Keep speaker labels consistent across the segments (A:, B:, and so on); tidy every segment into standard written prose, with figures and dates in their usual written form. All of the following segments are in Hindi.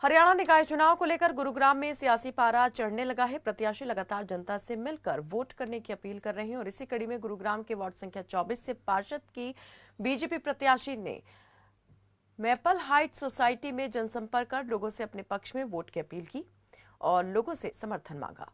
A: हरियाणा निकाय चुनाव को लेकर गुरुग्राम में सियासी पारा चढ़ने लगा है। प्रत्याशी लगातार जनता से मिलकर वोट करने की अपील कर रहे हैं और इसी कड़ी में गुरुग्राम के वार्ड संख्या 24 से पार्षद की बीजेपी प्रत्याशी ने मैपल हाइट सोसाइटी में जनसंपर्क कर लोगों से अपने पक्ष में वोट की अपील की और लोगों से समर्थन मांगा।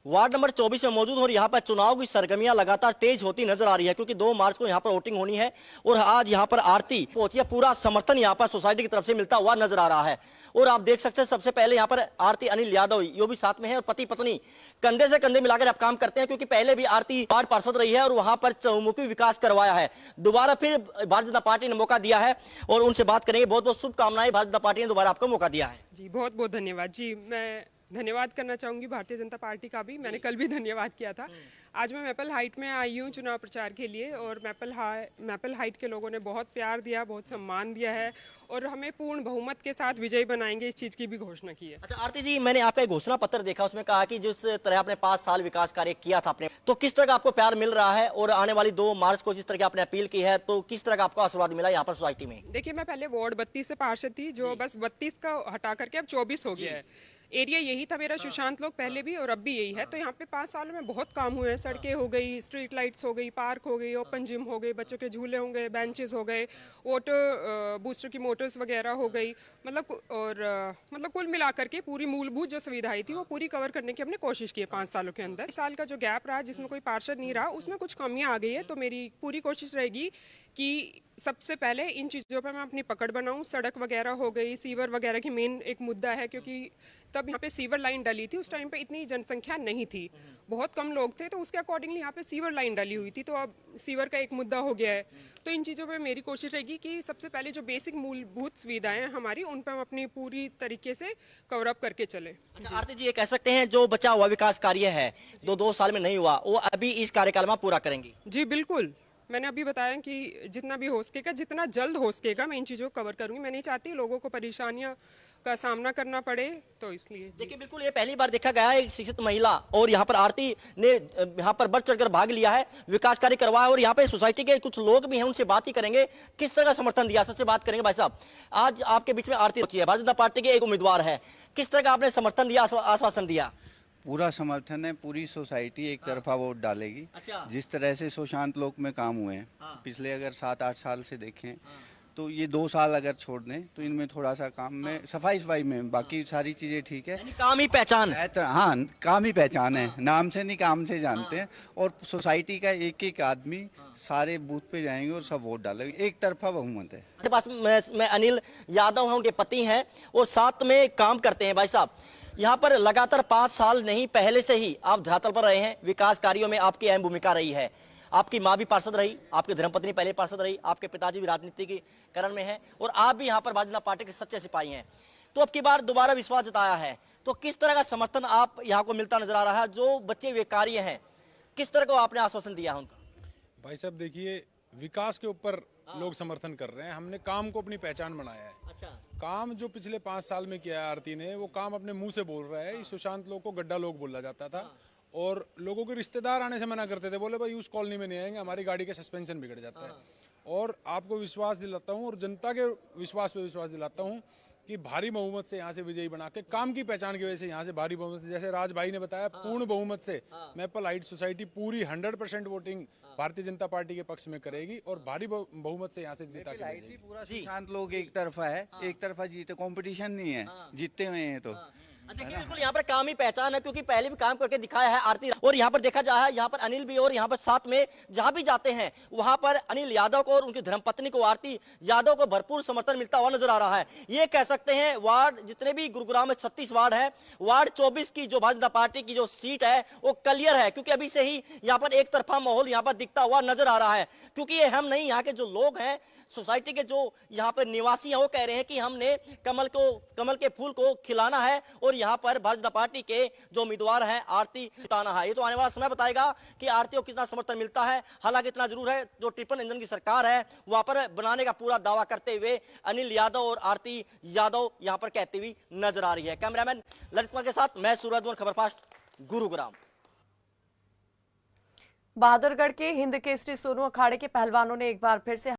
B: वार्ड नंबर 24 में मौजूद और यहाँ पर चुनाव की सरगर्मियां लगातार तेज होती नजर आ रही है क्योंकि 2 मार्च को यहाँ पर वोटिंग होनी है और आज यहाँ पर आरती पहुंची है। पूरा समर्थन यहाँ पर सोसाइटी की तरफ से मिलता हुआ नजर आ रहा है और आप देख सकते हैं सबसे पहले यहाँ पर आरती अनिल यादव ये भी साथ में है और पति पत्नी कंधे से कंधे मिलाकर अब काम करते हैं क्योंकि पहले भी आरती वार्ड पार्षद रही है और वहां पर चहुमुखी विकास करवाया है। दोबारा फिर भारतीय जनता पार्टी ने मौका दिया है और उनसे बात करेंगे। बहुत बहुत शुभकामनाएं, भारतीय जनता पार्टी ने दोबारा आपको मौका दिया है।
C: जी बहुत बहुत धन्यवाद जी। मैं धन्यवाद करना चाहूँगी भारतीय जनता पार्टी का भी। मैंने कल भी धन्यवाद किया था। आज मैं मैपल हाइट में आई हूँ चुनाव प्रचार के लिए और मैपल हाइट के लोगों ने बहुत प्यार दिया, बहुत सम्मान दिया है और हमें पूर्ण बहुमत के साथ विजयी बनाएंगे, इस चीज़ की भी घोषणा की है।
B: अच्छा आरती जी, मैंने आपका एक घोषणा पत्र देखा, उसमें कहा कि जिस तरह आपने 5 साल विकास कार्य किया था आपने, तो किस तरह का आपको प्यार मिल रहा है और आने वाली 2 मार्च को जिस तरह की आपने अपील की है तो किस तरह का आपको आशीर्वाद मिला यहाँ पर सोसाइटी में?
C: देखिए, मैं पहले वार्ड 32 से पार्षद थी, जो बस 32 का हटा करके अब 24 हो गया है। एरिया यही था मेरा, सुशांत लोग पहले भी और अब भी यही है। तो यहाँ पे 5 सालों में बहुत काम हुए हैं। सड़कें हो गई, स्ट्रीट लाइट्स हो गई, पार्क हो गई, ओपन जिम हो गई, बच्चों के झूले हो गए, बेंचेस हो गए, वाटर बूस्टर की मोटर्स वगैरह हो गई। मतलब कुल मिलाकर के पूरी मूलभूत जो सुविधाएं थी वो पूरी कवर करने की हमने कोशिश की है 5 सालों के अंदर। इस साल का जो गैप रहा जिसमें कोई पार्षद नहीं रहा, उसमें कुछ कमियां आ गई है। तो मेरी पूरी कोशिश रहेगी कि सबसे पहले इन चीज़ों पर मैं अपनी पकड़ बनाऊं। सड़क वगैरह हो गई, सीवर वगैरह की मेन एक मुद्दा है क्योंकि तब यहाँ पे सीवर लाइन डली थी, उस टाइम पे इतनी जनसंख्या नहीं थी, बहुत कम लोग थे, तो उसके अकॉर्डिंगली यहाँ पे सीवर लाइन डली हुई थी। तो अब सीवर का एक मुद्दा हो गया है। तो इन चीज़ों पे मेरी कोशिश रहेगी कि सबसे पहले जो बेसिक मूलभूत सुविधाएं हैं हमारी, उन पर हम अपनी पूरी तरीके से कवर अप करके चले।
B: अच्छा आरती जी, ये कह सकते हैं जो बचा हुआ विकास कार्य है जो 2 साल में नहीं हुआ वो अभी इस कार्यकाल में पूरा करेंगी?
C: जी बिल्कुल। मैंने अभी बताया कि जितना भी हो सकेगा, जितना जल्द हो सकेगा, मैं इन चीज़ों को कवर करूंगी। मैं नहीं चाहती लोगों को परेशानियां का सामना करना पड़े, तो इसलिए।
B: देखिए बिल्कुल, ये पहली बार देखा गया है एक शिक्षित महिला और यहाँ पर आरती ने यहाँ पर बढ़ चढ़कर भाग लिया है, विकास कार्य करवाया और यहाँ पे सोसाइटी के कुछ लोग भी हैं, उनसे बात ही करेंगे किस तरह का समर्थन दिया। सबसे बात करेंगे। भाई साहब, आज आपके बीच में आरती है, भारतीय जनता पार्टी के एक उम्मीदवार है, किस तरह का आपने समर्थन दिया, आश्वासन दिया?
D: पूरा समर्थन है, पूरी सोसाइटी एक तरफा वोट डालेगी।
B: अच्छा।
D: जिस तरह से सुशांत लोक में काम हुए हैं पिछले अगर 7-8 साल से देखें तो ये 2 साल अगर छोड़ दें तो इनमें थोड़ा सा काम में सफाई में, बाकी सारी चीज़ें ठीक है।
B: काम ही पहचान है।
D: हाँ, काम ही पहचान है, नाम से नहीं काम से जानते हैं। और सोसाइटी का एक एक आदमी सारे बूथ पे जाएंगे और सब वोट डालेंगे, एक तरफा बहुमत है।
B: मेरे पास मैं अनिल यादव हूँ, उनके पति हैं और साथ में काम करते हैं। भाई साहब, यहाँ पर लगातार 5 साल नहीं पहले से ही आप धरातल पर रहे हैं, विकास कार्यों में आपकी अहम भूमिका रही है। आपकी माँ भी पार्षद रही, आपकी धर्मपत्नी पहले पार्षद रही, आपके पिताजी भी राजनीति के करण में हैं और आप भी यहाँ पर भारतीय जनता पार्टी के सच्चे सिपाही हैं। तो अब की बार दोबारा विश्वास जताया है, तो किस तरह का समर्थन आप यहाँ को मिलता नजर आ रहा है? जो बच्चे हुए कार्य हैं, किस तरह को आपने आश्वासन दिया है उनका?
E: भाई साहब देखिए, विकास के ऊपर लोग समर्थन कर रहे हैं। हमने काम को अपनी पहचान बनाया है।
B: अच्छा।
E: काम जो पिछले 5 साल में किया है आरती ने, वो काम अपने मुंह से बोल रहा है। इस सुशांत लोग को गड्ढा लोग बोला जाता था और लोगों के रिश्तेदार आने से मना करते थे, बोले भाई उस कॉलोनी में नहीं आएंगे, हमारी गाड़ी का सस्पेंशन बिगड़ जाता है। और आपको विश्वास दिलाता हूँ और जनता के विश्वास पे विश्वास दिलाता हूँ कि भारी बहुमत से यहाँ से विजयी बना के, काम की पहचान की वजह से यहाँ से भारी बहुमत से, जैसे राज भाई ने बताया, पूर्ण बहुमत से मैपल हाइट सोसाइटी पूरी 100% वोटिंग भारतीय जनता पार्टी के पक्ष में करेगी और भारी बहुमत से यहाँ से जीता के भेजेगी।
D: पूरा सुशांत लोग एक तरफा है, एक तरफा जीते, कंपटीशन नहीं है, जीतते हुए हैं। तो
B: देखिए बिल्कुल यहाँ पर काम ही पहचान है क्योंकि पहले भी काम करके दिखाया है आरती। और यहाँ पर देखा जाए, यहाँ पर अनिल भी और यहाँ पर साथ में जहाँ भी जाते हैं वहां पर अनिल यादव को और उनकी धर्मपत्नी को आरती यादव को भरपूर समर्थन मिलता हुआ नजर आ रहा है। ये कह सकते हैं वार्ड जितने भी गुरुग्राम में 36 वार्ड है, वार्ड 24 की जो भारतीय जनता पार्टी की जो सीट है वो क्लियर है क्योंकि अभी से ही यहाँ पर एक तरफा माहौल यहाँ पर दिखता हुआ नजर आ रहा है। क्योंकि ये हम नहीं, यहाँ के जो लोग हैं सोसाइटी के जो यहाँ पर निवासी हैं वो कह रहे हैं कि हमने कमल के फूल को खिलाना है और यहाँ पर भारतीय जनता पार्टी के जो उम्मीदवार हैं आरती उतारना है। ये तो आने वाला समय बताएगा कि आरती को कितना समर्थन मिलता है। हालांकि इतना जरूर है, जो ट्रिपल इंजन की सरकार है वहां पर बनाने का पूरा दावा करते हुए अनिल यादव और आरती यादव यहां पर कहती हुई नजर आ रही है। कैमरामैन ललित कुमार के साथ मैं सूरज, खबर फास्ट, गुरुग्राम।
A: बहादुरगढ़ के हिंद केसरी सोनू अखाड़े के पहलवानों ने एक बार फिर से